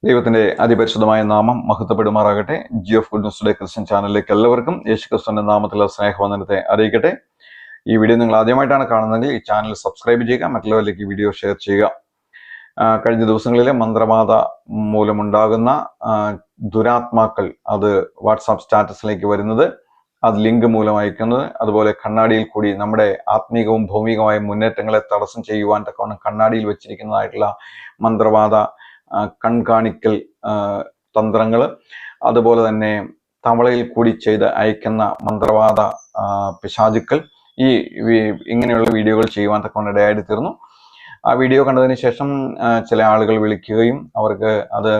ദൈവത്തിന്റെ അതിപരിശുദ്ധമായ നാമം മഹത്വപ്പെടുമാറാകട്ടെ. G of good news day Christian ചാനലിലേക്ക് എല്ലാവർക്കും യേശു ക്രിസ്തുവിന്റെ നാമത്തിലുള്ള സ്നേഹവന്ദനത്തെ അറിയിക്കട്ടെ. ഈ വീഡിയോ നിങ്ങൾ ആദ്യമായിട്ടാണ് കാണുന്നതെങ്കിൽ ഈ ചാനൽ സബ്സ്ക്രൈബ് ചെയ്യുക, മറ്റുള്ളവരിലേക്ക് വീഡിയോ ഷെയർ ചെയ്യുക. കഴിഞ്ഞ ദിവസങ്ങളിലെ മന്ത്രവാദ മൂലമുണ്ടാകുന്ന ദുരാത്മാക്കൾ അത് വാട്സാപ്പ് സ്റ്റാറ്റസിലേക്ക് വരുന്നത്, അത് ലിങ്ക് മൂലം അയക്കുന്നത്, അതുപോലെ കണ്ണാടിയിൽ കൂടി നമ്മുടെ ആത്മീകവും ഭൗമികമായ മുന്നേറ്റങ്ങളെ തടസ്സം ചെയ്യുവാൻ തക്കവണ്ണം കണ്ണാടിയിൽ വെച്ചിരിക്കുന്നതായിട്ടുള്ള മന്ത്രവാദ കൺകാണിക്കൽ തന്ത്രങ്ങൾ, അതുപോലെ തന്നെ തവളയിൽ കൂടി ചെയ്ത് അയക്കുന്ന മന്ത്രവാദ പിശാചുക്കൾ, ഇങ്ങനെയുള്ള വീഡിയോകൾ ചെയ്യുവാൻ തക്കവണ്ണം ഇടയായിട്ട് തീർന്നു. ആ വീഡിയോ കണ്ടതിന് ശേഷം ചില ആളുകൾ വിളിക്കുകയും അവർക്ക് അത്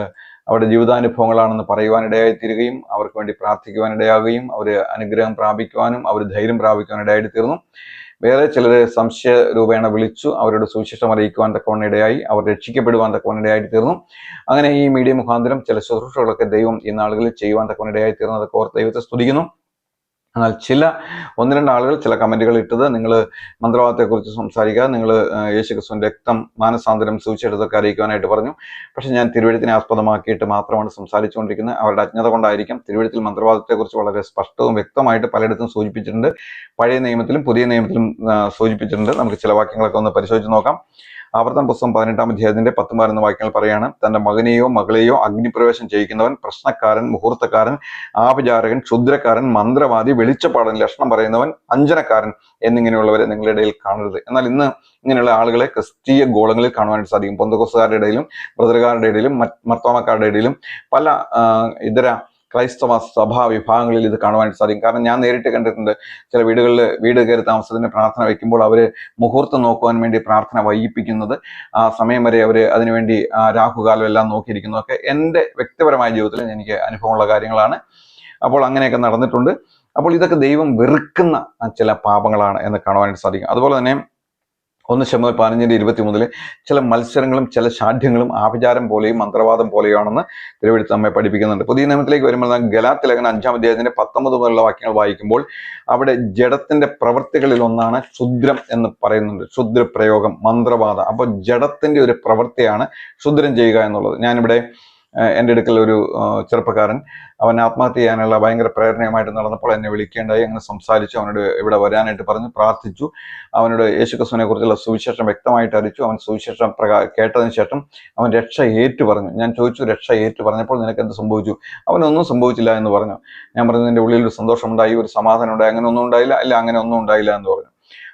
അവരുടെ ജീവിതാനുഭവങ്ങളാണെന്ന് പറയുവാനിടയായി തീരുകയും അവർക്ക് വേണ്ടി പ്രാർത്ഥിക്കുവാനിടയാകുകയും അവർ അനുഗ്രഹം പ്രാപിക്കുവാനും അവർ ധൈര്യം പ്രാപിക്കുവാനിടയായിട്ട് തീർന്നു. വേറെ ചിലർ സംശയ രൂപേണ വിളിച്ചു അവരുടെ സുവിശേഷം അറിയിക്കുവാൻ തക്കവണ്ണം ഇടയായി, അവർ രക്ഷിക്കപ്പെടുവാൻ തക്കവണ്ണം ഇടയായിട്ട് തീർന്നു. അങ്ങനെ ഈ മീഡിയ മുഖാന്തരം ചില ശുശ്രൂഷകളൊക്കെ ദൈവം ഈ നാളുകളിൽ ചെയ്യുവാൻ തക്കവണ്ണം ഇടയായി തീർന്നതൊക്കെ ഓർത്ത് ദൈവത്തെ സ്തുതിക്കുന്നു. എന്നാൽ ഒന്ന് രണ്ട് ആളുകൾ ചില കമന്റുകൾ ഇട്ടത്, നിങ്ങൾ മന്ത്രവാദത്തെക്കുറിച്ച് സംസാരിക്കുക, നിങ്ങൾ യേശുക്രിസ്തുവിന്റെ രക്തം, മാനസാന്തരം, സുവിശേഷത്തൊക്കെ അറിയിക്കുവാനായിട്ട് പറഞ്ഞു. പക്ഷെ ഞാൻ തിരുവെഴുത്തിനെ ആസ്പദമാക്കിയിട്ട് മാത്രമാണ് സംസാരിച്ചുകൊണ്ടിരിക്കുന്നത്. അവരുടെ അജ്ഞത കൊണ്ടായിരിക്കും. തിരുവെഴുത്തിൽ മന്ത്രവാദത്തെക്കുറിച്ച് വളരെ സ്പഷ്ടവും വ്യക്തമായിട്ട് പലയിടത്തും സൂചിപ്പിച്ചിട്ടുണ്ട്. പഴയ നിയമത്തിലും പുതിയ നിയമത്തിലും സൂചിപ്പിച്ചിട്ടുണ്ട്. നമുക്ക് ചില വാക്യങ്ങളൊക്കെ ഒന്ന് പരിശോധിച്ച് നോക്കാം. ആവർത്തന പുസ്തകം 18-ാം അധ്യായത്തിന്റെ 10-12 വാക്യങ്ങൾ പറയാണ്, തന്റെ മകനെയോ മകളെയോ അഗ്നിപ്രവേശം ചെയ്യിക്കുന്നവൻ, പ്രശ്നക്കാരൻ, മുഹൂർത്തക്കാരൻ, ആഭിചാരകൻ, ക്ഷുദ്രക്കാരൻ, മന്ത്രവാദി, വെളിച്ചപ്പാടൻ, ലക്ഷണം പറയുന്നവൻ, അഞ്ജനക്കാരൻ എന്നിങ്ങനെയുള്ളവരെ നിങ്ങളുടെ ഇടയിൽ കാണരുത്. എന്നാൽ ഇന്ന് ഇങ്ങനെയുള്ള ആളുകളെ ക്രിസ്തീയ ഗോളങ്ങളിൽ കാണുവാനായിട്ട് സാധിക്കും. പെന്തക്കോസ്തുകാരുടെ ഇടയിലും ബ്രദറുകാരുടെ ഇടയിലും മർത്തോമക്കാരുടെ ഇടയിലും പല ഇതര ക്രൈസ്തവ സഭാ വിഭാഗങ്ങളിൽ ഇത് കാണുവാനായിട്ട് സാധിക്കും. കാരണം ഞാൻ നേരിട്ട് കണ്ടിട്ടുണ്ട്. ചില വീട് കയറി താമസത്തിന് പ്രാർത്ഥന വയ്ക്കുമ്പോൾ അവര് മുഹൂർത്തം നോക്കുവാൻ വേണ്ടി പ്രാർത്ഥന വൈകിപ്പിക്കുന്നത്, ആ സമയം വരെ അവര് അതിനുവേണ്ടി രാഹുകാലം എല്ലാം നോക്കിയിരിക്കുന്നതൊക്കെ എൻ്റെ വ്യക്തിപരമായ ജീവിതത്തിൽ എനിക്ക് അനുഭവമുള്ള കാര്യങ്ങളാണ്. അപ്പോൾ അങ്ങനെയൊക്കെ നടന്നിട്ടുണ്ട്. അപ്പോൾ ഇതൊക്കെ ദൈവം വെറുക്കുന്ന ചില പാപങ്ങളാണ് എന്ന് കാണുവാനായിട്ട് സാധിക്കും. അതുപോലെ തന്നെ 1 ശമൂവേൽ 15:23 ചില മത്സരങ്ങളും ചില ശാഠ്യങ്ങളും ആഭിചാരം പോലെയും മന്ത്രവാദം പോലെയാണെന്ന് തിരുവെഴുത്ത് നമ്മെ പഠിപ്പിക്കുന്നുണ്ട്. പുതിയ നിയമത്തിലേക്ക് വരുമ്പോൾ ഗലാത്യ ലേഖനം 5-ാം അധ്യായത്തിന്റെ 19 മുതലുള്ള വാക്യങ്ങൾ വായിക്കുമ്പോൾ അവിടെ ജഡത്തിന്റെ പ്രവൃത്തികളിൽ ഒന്നാണ് ക്ഷുദ്രം എന്ന് പറയുന്നുണ്ട്. ക്ഷുദ്ര പ്രയോഗം, മന്ത്രവാദം. അപ്പോൾ ജഡത്തിന്റെ ഒരു പ്രവൃത്തിയാണ് ക്ഷുദ്രം ചെയ്യുക എന്നുള്ളത്. ഞാനിവിടെ എൻ്റെ അടുക്കൽ ഒരു ചെറുപ്പക്കാരൻ, അവൻ ആത്മഹത്യ ചെയ്യാനുള്ള ഭയങ്കര പ്രേരണയുമായിട്ട് നടന്നപ്പോൾ എന്നെ വിളിക്കേണ്ടായി. അങ്ങനെ സംസാരിച്ചു, അവനോട് ഇവിടെ വരാനായിട്ട് പറഞ്ഞു, പ്രാർത്ഥിച്ചു. അവനോട് യേശുക്രിസ്തുവിനെ കുറിച്ചുള്ള സുവിശേഷം വ്യക്തമായിട്ട് അറിയിച്ചു. അവൻ സുവിശേഷം കേട്ടതിന് ശേഷം അവൻ രക്ഷ ഏറ്റു പറഞ്ഞു. ഞാൻ ചോദിച്ചു, രക്ഷ ഏറ്റു പറഞ്ഞപ്പോൾ നിനക്ക് എന്ത് സംഭവിച്ചു? അവനൊന്നും സംഭവിച്ചില്ല എന്ന് പറഞ്ഞു. ഞാൻ പറഞ്ഞു, നിന്റെ ഉള്ളിൽ ഒരു സന്തോഷം ഉണ്ടായി, ഒരു സമാധാനം ഉണ്ടായി? അങ്ങനെ ഒന്നും ഉണ്ടായില്ല. അല്ല, അങ്ങനെ ഒന്നും ഉണ്ടായില്ല എന്ന് പറഞ്ഞു.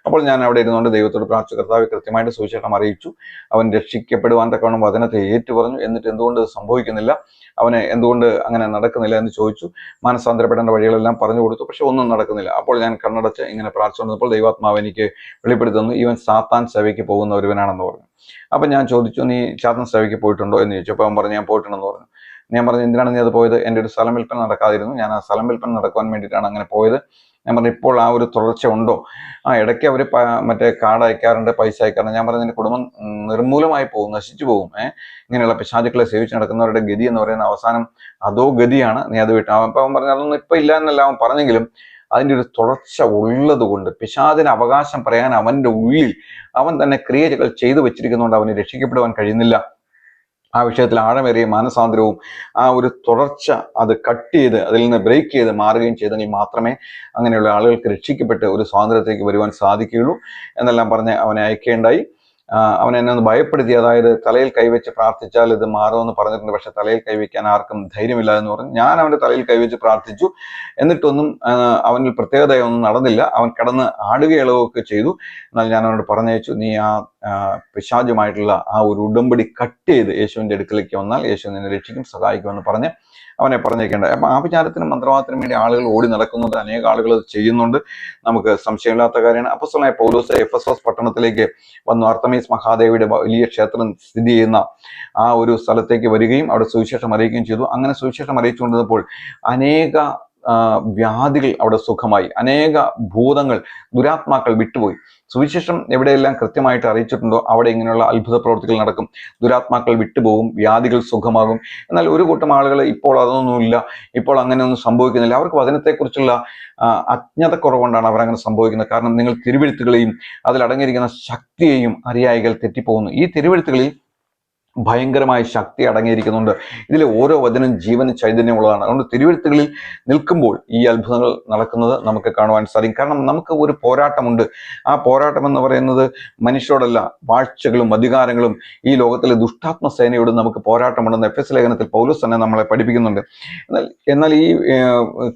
അപ്പോൾ ഞാൻ അവിടെ ഇരുന്നുകൊണ്ട് ദൈവത്തോട് പ്രാർത്ഥിച്ചു. കർത്താവ് കൃത്യമായിട്ട് സുവിശേഷം അറിയിച്ചു. അവൻ രക്ഷിക്കപ്പെടുവാൻ തക്കവണ്ണം വചനത്തെ ഏറ്റു പറഞ്ഞു. എന്നിട്ട് എന്തുകൊണ്ട് സംഭവിക്കുന്നില്ല, അവന് എന്തുകൊണ്ട് അങ്ങനെ നടക്കുന്നില്ല എന്ന് ചോദിച്ചു. മാനസാന്തരപ്പെടേണ്ട വഴികളെല്ലാം പറഞ്ഞു കൊടുത്തു. പക്ഷെ ഒന്നും നടക്കുന്നില്ല. അപ്പോൾ ഞാൻ കണ്ണടച്ച് ഇങ്ങനെ പ്രാർത്ഥിച്ചുകൊണ്ടിരുന്നപ്പോൾ ദൈവാത്മാവ് എനിക്ക് വെളിപ്പെടുത്തി തന്നു, ഇവൻ സാത്താൻ സേവയ്ക്ക് പോകുന്ന ഒരുവനാണെന്ന് പറഞ്ഞു. അപ്പൊ ഞാൻ ചോദിച്ചു, നീ സാത്താൻ സേവയ്ക്ക് പോയിട്ടുണ്ടോ എന്ന് ചോദിച്ചു. അപ്പൊ അവൻ പറഞ്ഞു, ഞാൻ പോയിട്ടുണ്ടെന്ന് പറഞ്ഞു. ഞാൻ പറഞ്ഞു, എന്തിനാണ് നീ അത് പോയത്? എൻ്റെ ഒരു സ്ഥലം വിൽപ്പന നടക്കാതിരുന്നു, ഞാൻ ആ സ്ഥലം വിൽപ്പന നടക്കുവാൻ വേണ്ടിയിട്ടാണ് അങ്ങനെ പോയത്. ഞാൻ പറഞ്ഞു, ഇപ്പോൾ ആ ഒരു തുടർച്ച ഉണ്ടോ? ഇടയ്ക്ക് അവർ മറ്റേ കാർഡ് അയക്കാറുണ്ട്, പൈസ അയക്കാറുണ്ട്. ഞാൻ പറഞ്ഞു, നിന്റെ കുടുംബം നിർമൂലമായി പോകും, നശിച്ചു പോകും. ഇങ്ങനെയുള്ള പിശാചുക്കളെ സേവിച്ച് നടക്കുന്നവരുടെ ഗതി എന്ന് പറയുന്ന അവസാനം അതോ ഗതിയാണ്, നീ അത് വിട്ടു. അപ്പൊ അവൻ പറഞ്ഞു, അതൊന്നും ഇപ്പൊ ഇല്ല എന്നല്ല അവൻ പറഞ്ഞെങ്കിലും അതിൻ്റെ ഒരു തുടർച്ച ഉള്ളത് കൊണ്ട് പിശാചിന് അവകാശം പറയാൻ അവന്റെ ഉള്ളിൽ അവൻ തന്നെ ക്രിയകൾ ചെയ്തു വെച്ചിരിക്കുന്നതുകൊണ്ട് അവന് രക്ഷിക്കപ്പെടുവാൻ കഴിയുന്നില്ല. ആ വിഷയത്തിൽ ആഴമേറിയ മാനസാന്തരവും ആ ഒരു തുടർച്ച അത് കട്ട് ചെയ്ത് അതിൽ നിന്ന് ബ്രേക്ക് ചെയ്ത് മാറുകയും ചെയ്തെങ്കിൽ മാത്രമേ അങ്ങനെയുള്ള ആളുകൾക്ക് രക്ഷിക്കപ്പെട്ട് ഒരു സ്വാതന്ത്ര്യത്തിലേക്ക് വരുവാൻ സാധിക്കുകയുള്ളൂ എന്നെല്ലാം പറഞ്ഞ് അവനെ അയക്കേണ്ടായി. അവൻ എന്നെ ഒന്ന് ഭയപ്പെടുത്തി. അതായത് തലയിൽ കൈവച്ച് പ്രാർത്ഥിച്ചാൽ ഇത് മാറുമെന്ന് പറഞ്ഞിട്ടുണ്ട്, പക്ഷെ തലയിൽ കൈവയ്ക്കാൻ ആർക്കും ധൈര്യമില്ല എന്ന് പറഞ്ഞു. ഞാൻ അവന്റെ തലയിൽ കൈവച്ച് പ്രാർത്ഥിച്ചു. എന്നിട്ടൊന്നും അവനിൽ പ്രത്യേകതയൊന്നും നടന്നില്ല. അവൻ കിടന്ന് ആടുകയിളവൊക്കെ ചെയ്തു. എന്നാൽ ഞാൻ അവനോട് പറഞ്ഞയച്ചു, നീ ആ പിശാചുമായിട്ടുള്ള ആ ഒരു ഉടമ്പടി കട്ട് ചെയ്ത് യേശുവിന്റെ അടുക്കലേക്ക് വന്നാൽ യേശു നിന്നെ രക്ഷിക്കും, സഹായിക്കുമെന്ന് പറഞ്ഞ് അവനെ പറഞ്ഞേക്കേണ്ടത്. അപ്പൊ ആഭിചാരത്തിനും മന്ത്രവാദത്തിനും വേണ്ടി ആളുകൾ ഓടി നടക്കുന്നുണ്ട്. അനേക ആളുകൾ അത് ചെയ്യുന്നുണ്ട്. നമുക്ക് സംശയമില്ലാത്ത കാര്യമാണ്. അപ്പോസ്തലനായ പൗലോസ് എഫെസോസ് പട്ടണത്തിലേക്ക് വന്നു. അർത്തമീസ് മഹാദേവിയുടെ വലിയ ക്ഷേത്രം സ്ഥിതി ചെയ്യുന്ന ആ ഒരു സ്ഥലത്തേക്ക് വരികയും അവിടെ സുവിശേഷം അറിയിക്കുകയും ചെയ്തു. അങ്ങനെ സുവിശേഷം അറിയിച്ചുകൊണ്ടിരുന്നപ്പോൾ അനേക വ്യാധികൾ അവിടെ സുഖമായി. അനേക ഭൂതങ്ങൾ, ദുരാത്മാക്കൾ വിട്ടുപോയി. സുവിശേഷം എവിടെയെല്ലാം കൃത്യമായിട്ട് അറിയിച്ചിട്ടുണ്ടോ അവിടെ ഇങ്ങനെയുള്ള അത്ഭുത പ്രവൃത്തികൾ നടക്കും. ദുരാത്മാക്കൾ വിട്ടുപോകും, വ്യാധികൾ സുഖമാകും. എന്നാൽ ഒരു കൂട്ടം ആളുകൾ ഇപ്പോൾ അതൊന്നുമില്ല, ഇപ്പോൾ അങ്ങനെയൊന്നും സംഭവിക്കുന്നില്ല. അവർക്ക് വചനത്തെക്കുറിച്ചുള്ള അജ്ഞതക്കുറവുകൊണ്ടാണ് അവർ അങ്ങനെ സംഭവിക്കുന്നത്. കാരണം നിങ്ങൾ തിരുവെഴുത്തുകളെയും അതിലടങ്ങിയിരിക്കുന്ന ശക്തിയെയും അറിയായികൾ തെറ്റിപ്പോകുന്നു. ഈ തിരുവെഴുത്തുകളിൽ ഭയങ്കരമായ ശക്തി അടങ്ങിയിരിക്കുന്നുണ്ട്. ഇതിലെ ഓരോ വചനം ജീവന് ചൈതന്യമുള്ളതാണ്. അതുകൊണ്ട് തിരുവെഴുത്തുകളിൽ നിൽക്കുമ്പോൾ ഈ അത്ഭുതങ്ങൾ നടക്കുന്നത് നമുക്ക് കാണുവാൻ സാധിക്കും. കാരണം നമുക്ക് ഒരു പോരാട്ടമുണ്ട്. ആ പോരാട്ടം എന്ന് പറയുന്നത് മനുഷ്യരോടല്ല, വാഴ്ചകളും അധികാരങ്ങളും ഈ ലോകത്തിലെ ദുഷ്ടാത്മ സേനയോട് നമുക്ക് പോരാട്ടമുണ്ടെന്ന് എഫെസ്യ ലേഖനത്തിൽ പൗലോസ് തന്നെ നമ്മളെ പഠിപ്പിക്കുന്നുണ്ട്. എന്നാൽ ഈ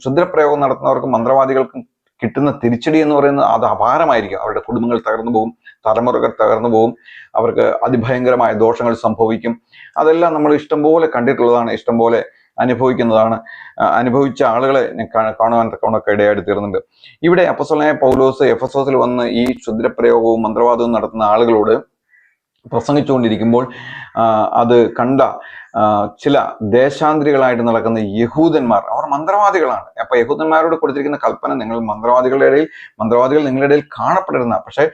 ക്ഷുദ്രപ്രയോഗം നടത്തുന്നവർക്കും മന്ത്രവാദികൾക്കും കിട്ടുന്ന തിരിച്ചടി എന്ന് പറയുന്നത് അത് അപാരമായിരിക്കും. അവരുടെ കുടുംബങ്ങൾ തകർന്നു പോകും, തലമുറകൾ തകർന്നു പോകും, അവർക്ക് അതിഭയങ്കരമായ ദോഷങ്ങൾ സംഭവിക്കും. അതെല്ലാം നമ്മൾ ഇഷ്ടംപോലെ കണ്ടിട്ടുള്ളതാണ്, ഇഷ്ടംപോലെ അനുഭവിക്കുന്നതാണ്. അനുഭവിച്ച ആളുകളെ കാണുവാൻ തക്കവണ്ണമൊക്കെ ഇടയായിട്ട് തീർന്നുണ്ട്. ഇവിടെ അപ്പോസ്തലനായ പൗലോസ് എഫെസോസിൽ വന്ന് ഈ ക്ഷുദ്രപ്രയോഗവും മന്ത്രവാദവും നടത്തുന്ന ആളുകളോട് പ്രസംഗിച്ചുകൊണ്ടിരിക്കുമ്പോൾ അത് കണ്ട ചില ദേശാന്തരികളായിട്ട് നടക്കുന്ന യഹൂദന്മാർ, അവർ മന്ത്രവാദികളാണ്. അപ്പൊ യഹൂദന്മാരോട് കൊടുത്തിരിക്കുന്ന കൽപ്പന, നിങ്ങൾ മന്ത്രവാദികൾ നിങ്ങളുടെ ഇടയിൽ കാണപ്പെട്ടിരുന്ന, പക്ഷെ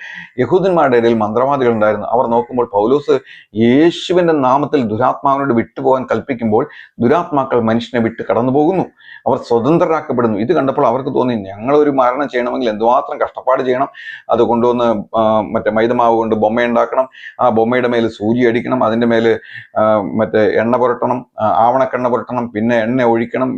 യഹൂദന്മാരുടെ ഇടയിൽ മന്ത്രവാദികൾ ഉണ്ടായിരുന്നു. അവർ നോക്കുമ്പോൾ പൗലോസ് യേശുവിന്റെ നാമത്തിൽ ദുരാത്മാവിനോട് വിട്ടുപോകാൻ കൽപ്പിക്കുമ്പോൾ ദുരാത്മാക്കൾ മനുഷ്യനെ വിട്ട് കടന്നു പോകുന്നു, അവർ സ്വതന്ത്രരാക്കപ്പെടുന്നു. ഇത് കണ്ടപ്പോൾ അവർക്ക് തോന്നി, ഞങ്ങളൊരു മരണം ചെയ്യണമെങ്കിൽ എന്തുമാത്രം കഷ്ടപ്പാട് ചെയ്യണം. അത് കൊണ്ടുവന്ന് മറ്റേ മൈദമാവ് കൊണ്ട് ബൊമ്മയുണ്ടാക്കണം, ആ ബൊമ്മയുടെ മേൽ സൂചി അടിക്കണം, അതിന്റെ മേല് മറ്റേ എണ്ണ പുരട്ടണം, ആവണക്കെണ്ണ പുരട്ടണം, പിന്നെ എണ്ണ ഒഴിക്കണം,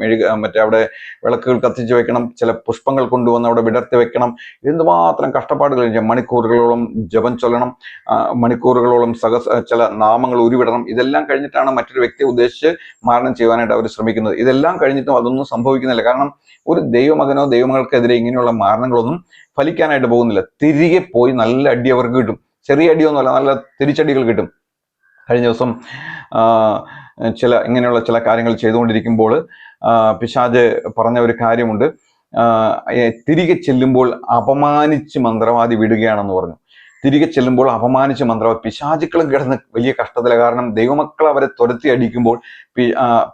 അവിടെ വിളക്കുകൾ കത്തിച്ച് വെക്കണം, ചില പുഷ്പങ്ങൾ കൊണ്ടുവന്ന് അവിടെ വിടർത്തി വെക്കണം. എന്തുമാത്രം കഷ്ടപ്പാടുകൾ ചെയ്യാം. മണിക്കൂറുകളോളം ജപം ചൊല്ലണം, മണിക്കൂറുകളോളം ചില നാമങ്ങൾ ഉരുവിടണം. ഇതെല്ലാം കഴിഞ്ഞിട്ടാണ് മറ്റൊരു വ്യക്തിയെ ഉദ്ദേശിച്ച് മരണം ചെയ്യുവാനായിട്ട് അവർ ശ്രമിക്കുന്നത്. ഇതെല്ലാം കഴിഞ്ഞിട്ടും അതൊന്നും സംഭവിക്കുന്നില്ല. കാരണം ഒരു ദൈവമകനോ ദൈവമകൾക്കെതിരെ ഇങ്ങനെയുള്ള മാരണങ്ങളൊന്നും ഫലിക്കാനായിട്ട് പോകുന്നില്ല. തിരികെ പോയി നല്ല അടി അവർക്ക് കിട്ടും. ചെറിയ അടിയൊന്നുമല്ല, നല്ല തിരിച്ചടികൾ കിട്ടും. കഴിഞ്ഞ ദിവസം ഇങ്ങനെയുള്ള ചില കാര്യങ്ങൾ ചെയ്തുകൊണ്ടിരിക്കുമ്പോൾ പിശാച് പറഞ്ഞ ഒരു കാര്യമുണ്ട്. തിരികെ ചെല്ലുമ്പോൾ അപമാനിച്ച് മന്ത്രവാദി വിടുകയാണെന്ന് പറഞ്ഞു. തിരികെ ചെല്ലുമ്പോൾ അപമാനിച്ച് മന്ത്രവാദി, പിശാചുക്കളും കിടന്ന് വലിയ കഷ്ടത്തില. കാരണം ദൈവമക്കൾ അവരെ തുരത്തി അടിക്കുമ്പോൾ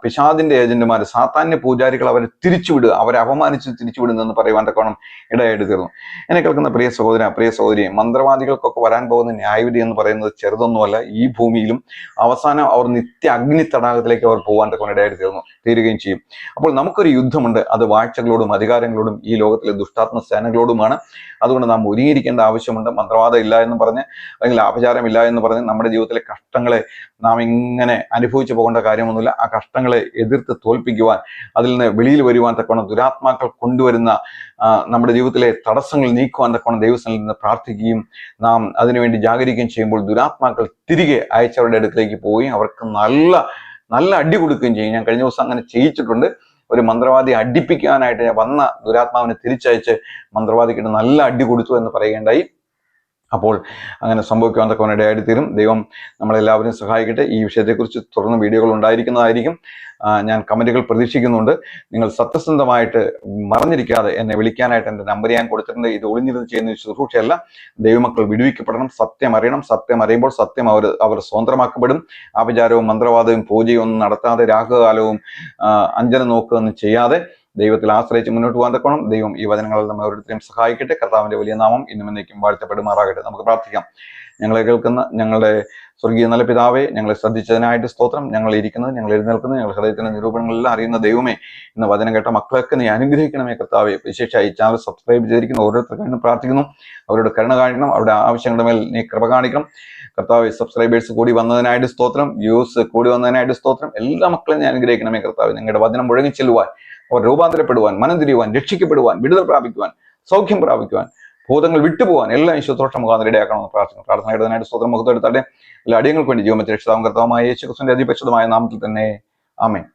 പിശാദിന്റെ ഏജന്റുമാർ, സാത്താന്യ പൂജാരികൾ അവരെ തിരിച്ചുവിടുക, അവരെ അപമാനിച്ച് തിരിച്ചുവിടുന്നെന്ന് പറയുവാൻ തക്കോണം ഇടയായിട്ട് തീർന്നു. എന്നെ കേൾക്കുന്ന പ്രിയ സഹോദരി, മന്ത്രവാദികൾക്കൊക്കെ വരാൻ പോകുന്ന ന്യായവിധി എന്ന് പറയുന്നത് ചെറുതൊന്നുമല്ല. ഈ ഭൂമിയിലും അവസാനം അവർ നിത്യ അഗ്നി തടാകത്തിലേക്ക് അവർ പോകാൻ തക്കോണം ഇടയായിട്ട് തീരുകയും ചെയ്യും. അപ്പോൾ നമുക്കൊരു യുദ്ധമുണ്ട്. അത് വാഴ്ചകളോടും അധികാരങ്ങളോടും ഈ ലോകത്തിലെ ദുഷ്ടാത്മ സേനകളോടുമാണ്. അതുകൊണ്ട് നാം ഒരുങ്ങിയിരിക്കേണ്ട ആവശ്യമുണ്ട്. മന്ത്രവാദം ഇല്ല എന്ന് പറഞ്ഞ്, അല്ലെങ്കിൽ ആഭിചാരം ഇല്ല എന്ന് പറഞ്ഞ് നമ്മുടെ ജീവിതത്തിലെ കഷ്ടങ്ങളെ നാം ഇങ്ങനെ അനുഭവിച്ചു പോകേണ്ട കാര്യമൊന്നുമില്ല. ആ കഷ്ടങ്ങളെ എതിർത്ത് തോൽപ്പിക്കുവാൻ, അതിൽ നിന്ന് വെളിയിൽ വരുവാൻ തക്കവണ്ണം, ദുരാത്മാക്കൾ കൊണ്ടുവരുന്ന നമ്മുടെ ജീവിതത്തിലെ തടസ്സങ്ങൾ നീക്കുവാൻ തക്കവണ്ണം ദൈവസന്നിധിയിൽ നിന്ന് പ്രാർത്ഥിക്കുകയും നാം അതിനുവേണ്ടി ജാഗരിക്കുകയും ചെയ്യുമ്പോൾ ദുരാത്മാക്കൾ തിരികെ അയച്ചവരുടെ അടുത്തേക്ക് പോയി അവർക്ക് നല്ല അടി കൊടുക്കുകയും ചെയ്യും. ഞാൻ കഴിഞ്ഞ ദിവസം അങ്ങനെ ചെയ്യിച്ചിട്ടുണ്ട്. ഒരു മന്ത്രവാദി അടിപ്പിക്കാനായിട്ട് വന്ന ദുരാത്മാവിനെ തിരിച്ചയച്ച് മന്ത്രവാദിക്കിട്ട് നല്ല അടി കൊടുത്തു എന്ന് പറയുകയുണ്ടായി. അപ്പോൾ അങ്ങനെ സംഭവിക്കുവാൻ തക്കവണ്ണം ഇടയായിട്ട് തീരും. ദൈവം നമ്മളെല്ലാവരും സഹായിക്കട്ടെ. ഈ വിഷയത്തെക്കുറിച്ച് തുടർന്ന് വീഡിയോകൾ ഉണ്ടായിരിക്കുന്നതായിരിക്കും. ഞാൻ കമന്റുകൾ പ്രതീക്ഷിക്കുന്നുണ്ട്. നിങ്ങൾ സത്യസന്ധമായിട്ട് മറഞ്ഞിരിക്കാതെ എന്നെ വിളിക്കാനായിട്ട് എൻ്റെ നമ്പർ ഞാൻ കൊടുത്തിട്ടുണ്ട്. ഇത് ഒളിഞ്ഞിരുന്ന് ചെയ്യുന്ന ശുശ്രൂഷയല്ല. ദൈവമക്കൾ വിടുവിക്കപ്പെടണം, സത്യം അറിയണം. സത്യം അറിയുമ്പോൾ സത്യം അവർ സ്വതന്ത്രമാക്കപ്പെടും. ആഭിചാരവും മന്ത്രവാദവും പൂജയും ഒന്നും നടത്താതെ, രാഹുകാലവും അഞ്ജന നോക്കുകയൊന്നും ചെയ്യാതെ ദൈവത്തിൽ ആശ്രയിച്ച് മുന്നോട്ട് പോകാൻ തക്കോണം ദൈവം ഈ വചനങ്ങളിൽ നമ്മെ ഓരോരുത്തരെയും സഹായിക്കട്ടെ. കർത്താവിന്റെ വലിയ നാമം ഇന്നും എന്നേക്കും വാഴ്ത്തപ്പെടുമാറാകട്ടെ. നമുക്ക് പ്രാർത്ഥിക്കാം. ഞങ്ങളെ കേൾക്കുന്ന ഞങ്ങളുടെ സ്വർഗീയ നല്ല പിതാവേ, ഞങ്ങളെ ശ്രദ്ധിച്ചതിനായിട്ട് സ്തോത്രം. ഞങ്ങൾ ഇരിക്കുന്നത്, ഞങ്ങൾ എഴുന്നേൽക്കുന്നത്, ഞങ്ങളുടെ ഹൃദയത്തിന്റെ നിരൂപണങ്ങളെല്ലാം അറിയുന്ന ദൈവമേ, ഇന്ന് വചനം കേട്ട മക്കളൊക്കെ നീ അനുഗ്രഹിക്കണമേ കർത്താവേ. വിശേഷമായി ചാനൽ സബ്സ്ക്രൈബ് ചെയ്തിരിക്കുന്ന ഓരോരുത്തർക്കും പ്രാർത്ഥിക്കുന്നു. അവരുടെ കരുണ കാണിക്കണം, അവരുടെ ആവശ്യങ്ങളുടെ മേൽ നീ കൃപ കാണിക്കണം കർത്താവേ. സബ്സ്ക്രൈബേഴ്സ് കൂടി വന്നതിനായിട്ട് സ്തോത്രം, വ്യൂസ് കൂടി വന്നതിനായിട്ട് സ്തോത്രം. എല്ലാ മക്കളെയും നീ അനുഗ്രഹിക്കണമേ കർത്താവേ. നിങ്ങളുടെ വചനം മുഴങ്ങി ചെല്ലുവാൻ, അവർ രൂപാന്തരപ്പെടുവാൻ, മനം തിരിയുവാൻ, രക്ഷിക്കപ്പെടുവാൻ, വിടുതൽ പ്രാപിക്കുവാൻ, സൗഖ്യം പ്രാപിക്കുവാൻ, ഭൂതങ്ങൾ വിട്ടുപോകാൻ എല്ലാം ഈശോത്രോഷം മുഖാന്തരം ഇടയാക്കണമെന്ന് പ്രാർത്ഥിക്കുന്നു. പ്രാർത്ഥന ഇടുന്നതിനായിട്ട് സ്തോത്രം. മുഖത്തെടുത്താട്ടെ എല്ലാ അടിയങ്ങൾക്ക് വേണ്ടി ജീവമറ്റ് രക്ഷിതാവും കർത്താവുമായ യേശു ക്രിസ്തുവിന്റെ അതിപരിശുദ്ധമായ നാമത്തിൽ തന്നെ ആമേൻ.